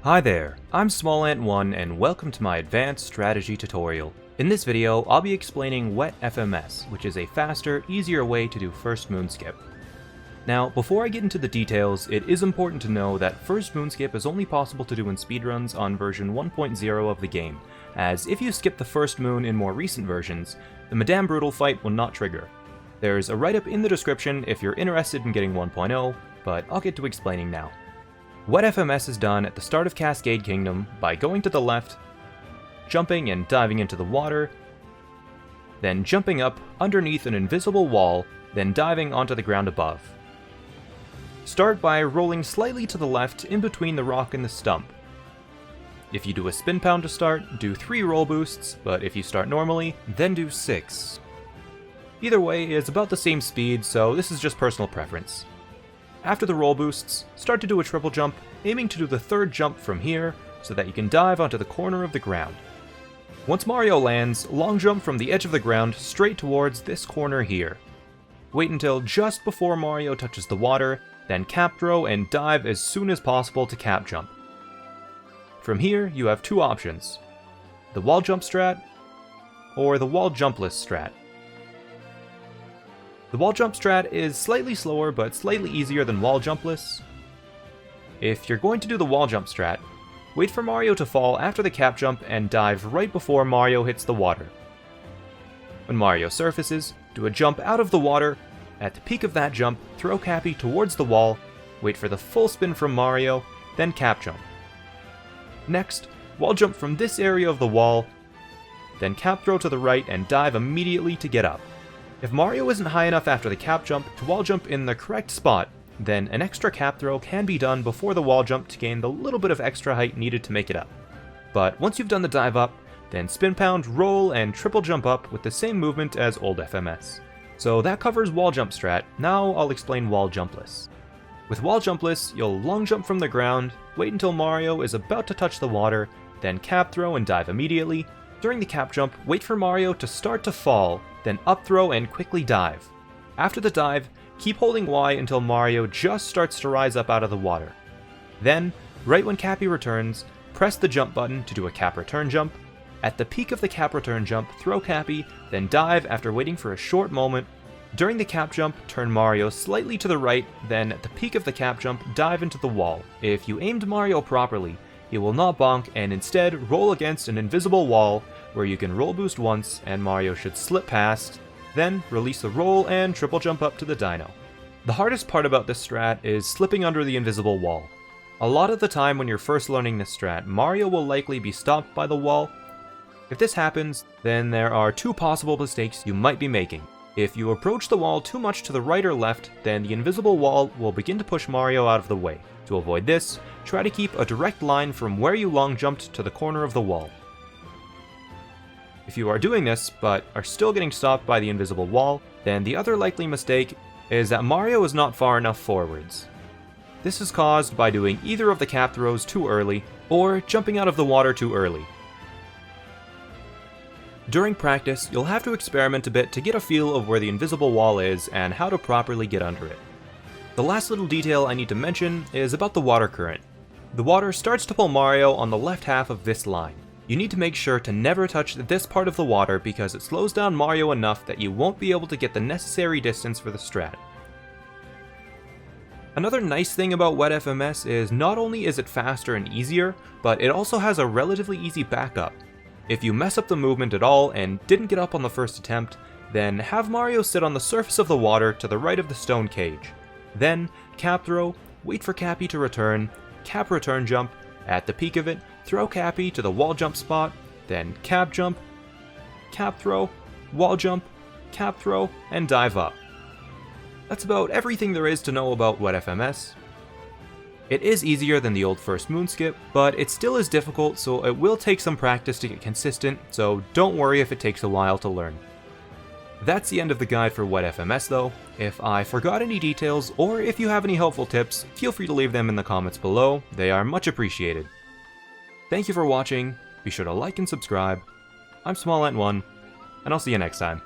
Hi there, I'm SmallAnt1 and welcome to my advanced strategy tutorial. In this video, I'll be explaining Wet FMS, which is a faster, easier way to do first moonskip. Now, before I get into the details, it is important to know that first moonskip is only possible to do in speedruns on version 1.0 of the game, as if you skip the first moon in more recent versions, the Madame Brutal fight will not trigger. There's a write-up in the description if you're interested in getting 1.0, but I'll get to explaining now. Wet FMS is done at the start of Cascade Kingdom by going to the left, jumping and diving into the water, then jumping up underneath an invisible wall, then diving onto the ground above. Start by rolling slightly to the left in between the rock and the stump. If you do a spin pound to start, do 3 roll boosts, but if you start normally, then do 6. Either way, it's about the same speed, so this is just personal preference. After the roll boosts, start to do a triple jump, aiming to do the 3rd jump from here, so that you can dive onto the corner of the ground. Once Mario lands, long jump from the edge of the ground straight towards this corner here. Wait until just before Mario touches the water, then cap throw and dive as soon as possible to cap jump. From here, you have 2 options, the Walljump strat, or the Walljumpless strat. The Walljump strat is slightly slower but slightly easier than Walljumpless. If you're going to do the Walljump strat, wait for Mario to fall after the cap jump and dive right before Mario hits the water. When Mario surfaces, do a jump out of the water. At the peak of that jump, throw Cappy towards the wall, wait for the full spin from Mario, then cap jump. Next, wall jump from this area of the wall, then cap throw to the right and dive immediately to get up. If Mario isn't high enough after the cap jump to wall jump in the correct spot, then an extra cap throw can be done before the wall jump to gain the little bit of extra height needed to make it up. But once you've done the dive up, then spin pound, roll, and triple jump up with the same movement as old FMS. So that covers Walljump strat, now I'll explain Walljumpless. With Walljumpless, you'll long jump from the ground, wait until Mario is about to touch the water, then cap throw and dive immediately. During the cap jump, wait for Mario to start to fall, then up throw and quickly dive. After the dive, keep holding Y until Mario just starts to rise up out of the water. Then, right when Cappy returns, press the jump button to do a cap return jump. At the peak of the cap return jump, throw Cappy, then dive after waiting for a short moment. During the cap jump, turn Mario slightly to the right, then at the peak of the cap jump, dive into the wall. If you aimed Mario properly, he will not bonk and instead roll against an invisible wall, where you can roll boost once and Mario should slip past, then release the roll and triple jump up to the dino. The hardest part about this strat is slipping under the invisible wall. A lot of the time when you're first learning this strat, Mario will likely be stopped by the wall. If this happens, then there are 2 possible mistakes you might be making. If you approach the wall too much to the right or left, then the invisible wall will begin to push Mario out of the way. To avoid this, try to keep a direct line from where you long jumped to the corner of the wall. If you are doing this, but are still getting stopped by the invisible wall, then the other likely mistake is that Mario is not far enough forwards. This is caused by doing either of the cap throws too early, or jumping out of the water too early. During practice, you'll have to experiment a bit to get a feel of where the invisible wall is and how to properly get under it. The last little detail I need to mention is about the water current. The water starts to pull Mario on the left half of this line. You need to make sure to never touch this part of the water because it slows down Mario enough that you won't be able to get the necessary distance for the strat. Another nice thing about Wet FMS is not only is it faster and easier, but it also has a relatively easy backup. If you mess up the movement at all and didn't get up on the first attempt, then have Mario sit on the surface of the water to the right of the stone cage. Then, cap throw, wait for Cappy to return, cap return jump, at the peak of it, throw Cappy to the wall jump spot, then cap jump, cap throw, wall jump, cap throw, and dive up. That's about everything there is to know about Wet FMS. It is easier than the old first moonskip, but it still is difficult, so it will take some practice to get consistent, so don't worry if it takes a while to learn. That's the end of the guide for Wet FMS though. If I forgot any details, or if you have any helpful tips, feel free to leave them in the comments below, they are much appreciated. Thank you for watching, be sure to like and subscribe. I'm SmallAnt1, and I'll see you next time.